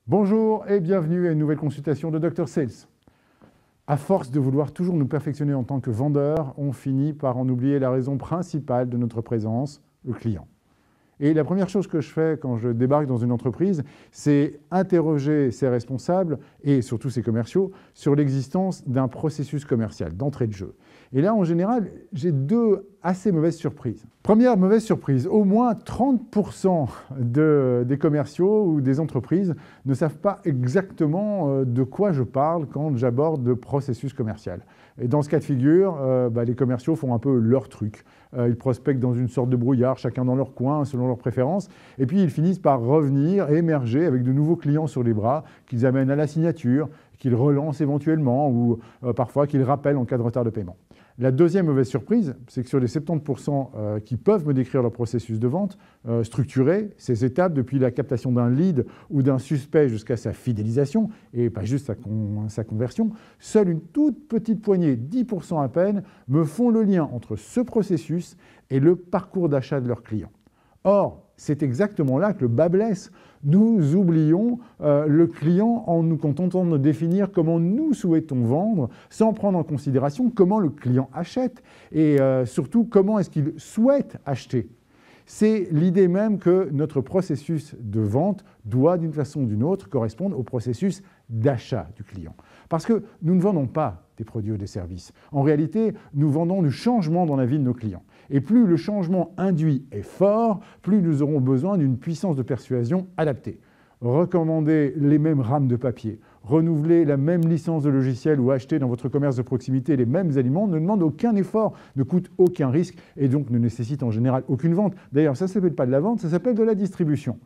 Bonjour et bienvenue à une nouvelle consultation de Dr Sales. À force de vouloir toujours nous perfectionner en tant que vendeur, on finit par en oublier la raison principale de notre présence, le client. Et la première chose que je fais quand je débarque dans une entreprise, c'est interroger ses responsables et surtout ses commerciaux sur l'existence d'un processus commercial, d'entrée de jeu. Et là, en général, j'ai deux assez mauvaises surprises. Première mauvaise surprise, au moins 30% des commerciaux ou des entreprises ne savent pas exactement de quoi je parle quand j'aborde le processus commercial. Et dans ce cas de figure, les commerciaux font un peu leur truc. Ils prospectent dans une sorte de brouillard, chacun dans leur coin, selon leurs préférences. Et puis, ils finissent par revenir et émerger avec de nouveaux clients sur les bras qu'ils amènent à la signature, qu'ils relancent éventuellement ou parfois qu'ils rappellent en cas de retard de paiement. La deuxième mauvaise surprise, c'est que sur les 70% qui peuvent me décrire leur processus de vente, structurer ces étapes depuis la captation d'un lead ou d'un suspect jusqu'à sa fidélisation, et pas juste sa conversion, seule une toute petite poignée, 10% à peine, me font le lien entre ce processus et le parcours d'achat de leurs clients. Or, c'est exactement là que le bât blesse. Nous oublions le client en nous contentant de définir comment nous souhaitons vendre sans prendre en considération comment le client achète et surtout comment est-ce qu'il souhaite acheter. C'est l'idée même que notre processus de vente doit d'une façon ou d'une autre correspondre au processus d'achat du client. Parce que nous ne vendons pas des produits ou des services. En réalité, nous vendons du changement dans la vie de nos clients. Et plus le changement induit est fort, plus nous aurons besoin d'une puissance de persuasion adaptée. Recommander les mêmes rames de papier, renouveler la même licence de logiciel ou acheter dans votre commerce de proximité les mêmes aliments ne demande aucun effort, ne coûte aucun risque et donc ne nécessite en général aucune vente. D'ailleurs, ça ne s'appelle pas de la vente, ça s'appelle de la distribution.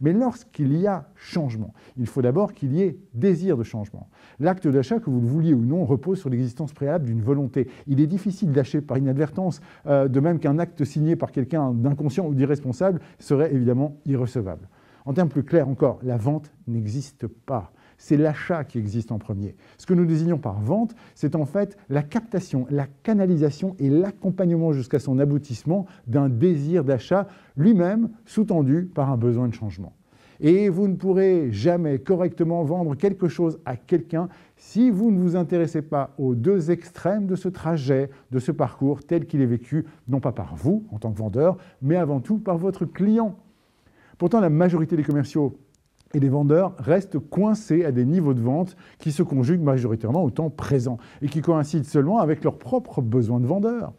Mais lorsqu'il y a changement, il faut d'abord qu'il y ait désir de changement. L'acte d'achat, que vous le vouliez ou non, repose sur l'existence préalable d'une volonté. Il est difficile d'acheter par inadvertance, de même qu'un acte signé par quelqu'un d'inconscient ou d'irresponsable serait évidemment irrecevable. En termes plus clairs encore, la vente n'existe pas. C'est l'achat qui existe en premier. Ce que nous désignons par vente, c'est en fait la captation, la canalisation et l'accompagnement jusqu'à son aboutissement d'un désir d'achat, lui-même sous-tendu par un besoin de changement. Et vous ne pourrez jamais correctement vendre quelque chose à quelqu'un si vous ne vous intéressez pas aux deux extrêmes de ce trajet, de ce parcours tel qu'il est vécu, non pas par vous en tant que vendeur, mais avant tout par votre client. Pourtant, la majorité des commerciaux et les vendeurs restent coincés à des niveaux de vente qui se conjuguent majoritairement au temps présent et qui coïncident seulement avec leurs propres besoins de vendeurs.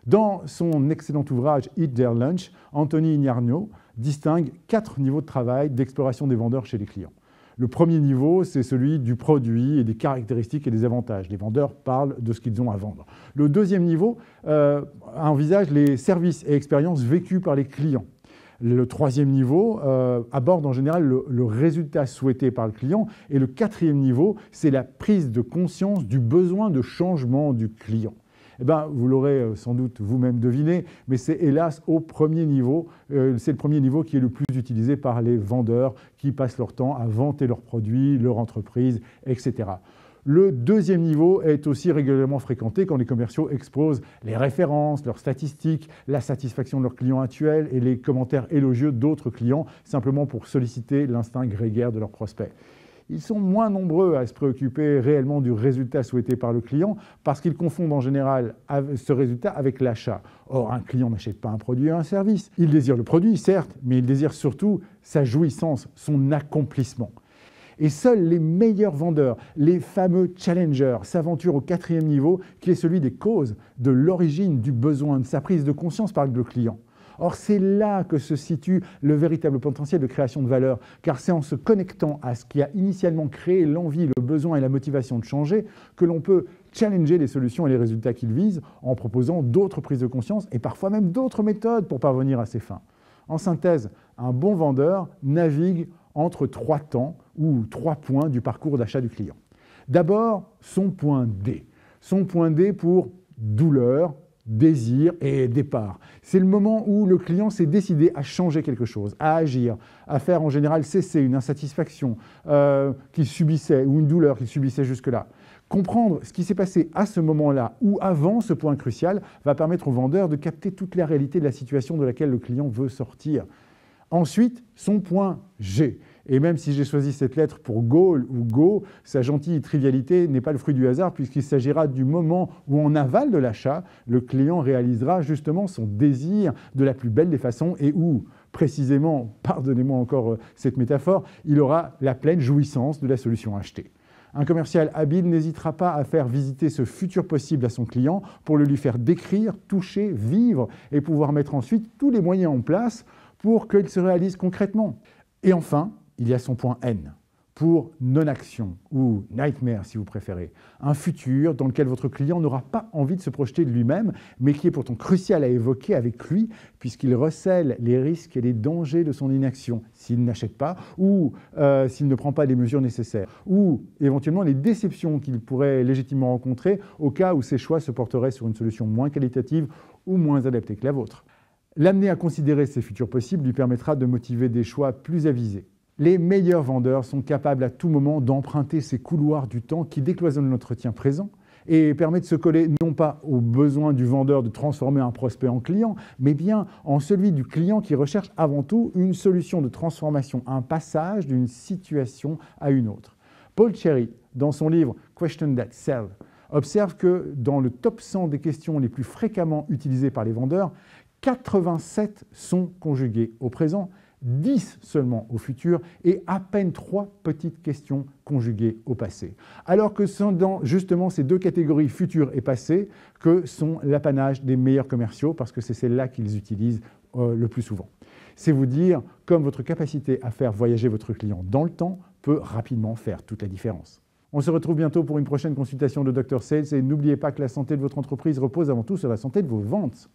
Dans son excellent ouvrage « Eat Their Lunch », Anthony Ignarno distingue 4 niveaux de travail d'exploration des vendeurs chez les clients. Le premier niveau, c'est celui du produit et des caractéristiques et des avantages. Les vendeurs parlent de ce qu'ils ont à vendre. Le deuxième niveau envisage les services et expériences vécues par les clients. Le troisième niveau aborde en général le résultat souhaité par le client. Et le quatrième niveau, c'est la prise de conscience du besoin de changement du client. Eh bien, vous l'aurez sans doute vous-même deviné, mais c'est hélas au premier niveau. C'est le premier niveau qui est le plus utilisé par les vendeurs qui passent leur temps à vanter leurs produits, leur entreprise, etc. Le deuxième niveau est aussi régulièrement fréquenté quand les commerciaux exposent les références, leurs statistiques, la satisfaction de leurs clients actuels et les commentaires élogieux d'autres clients, simplement pour solliciter l'instinct grégaire de leurs prospects. Ils sont moins nombreux à se préoccuper réellement du résultat souhaité par le client parce qu'ils confondent en général ce résultat avec l'achat. Or, un client n'achète pas un produit ou un service. Il désire le produit, certes, mais il désire surtout sa jouissance, son accomplissement. Et seuls les meilleurs vendeurs, les fameux challengers, s'aventurent au quatrième niveau, qui est celui des causes, de l'origine du besoin, de sa prise de conscience par le client. Or, c'est là que se situe le véritable potentiel de création de valeur, car c'est en se connectant à ce qui a initialement créé l'envie, le besoin et la motivation de changer que l'on peut challenger les solutions et les résultats qu'ils visent en proposant d'autres prises de conscience et parfois même d'autres méthodes pour parvenir à ses fins. En synthèse, un bon vendeur navigue entre 3 temps ou 3 points du parcours d'achat du client. D'abord, son point D. Son point D pour douleur, désir et départ. C'est le moment où le client s'est décidé à changer quelque chose, à agir, à faire en général cesser une insatisfaction qu'il subissait ou une douleur qu'il subissait jusque-là. Comprendre ce qui s'est passé à ce moment-là ou avant ce point crucial va permettre au vendeur de capter toute la réalité de la situation de laquelle le client veut sortir. Ensuite, son point G. Et même si j'ai choisi cette lettre pour Gaulle ou Go, sa gentille trivialité n'est pas le fruit du hasard puisqu'il s'agira du moment où en aval de l'achat, le client réalisera justement son désir de la plus belle des façons et où, précisément, pardonnez-moi encore cette métaphore, il aura la pleine jouissance de la solution achetée. Un commercial habile n'hésitera pas à faire visiter ce futur possible à son client pour le lui faire décrire, toucher, vivre et pouvoir mettre ensuite tous les moyens en place pour qu'il se réalise concrètement. Et enfin, il y a son point N, pour non-action, ou nightmare si vous préférez. Un futur dans lequel votre client n'aura pas envie de se projeter de lui-même, mais qui est pourtant crucial à évoquer avec lui, puisqu'il recèle les risques et les dangers de son inaction, s'il n'achète pas, ou s'il ne prend pas les mesures nécessaires, ou éventuellement les déceptions qu'il pourrait légitimement rencontrer au cas où ses choix se porteraient sur une solution moins qualitative ou moins adaptée que la vôtre. L'amener à considérer ces futurs possibles lui permettra de motiver des choix plus avisés. Les meilleurs vendeurs sont capables à tout moment d'emprunter ces couloirs du temps qui décloisonnent l'entretien présent et permettent de se coller non pas aux besoins du vendeur de transformer un prospect en client, mais bien en celui du client qui recherche avant tout une solution de transformation, un passage d'une situation à une autre. Paul Cherry, dans son livre « Questions That Sell », observe que dans le top 100 des questions les plus fréquemment utilisées par les vendeurs, 87 sont conjuguées au présent, 10 seulement au futur et à peine 3 petites questions conjuguées au passé. Alors que sont dans justement ces deux catégories futur et passé que sont l'apanage des meilleurs commerciaux parce que c'est celle-là qu'ils utilisent le plus souvent. C'est vous dire comme votre capacité à faire voyager votre client dans le temps peut rapidement faire toute la différence. On se retrouve bientôt pour une prochaine consultation de Dr Sales et n'oubliez pas que la santé de votre entreprise repose avant tout sur la santé de vos ventes.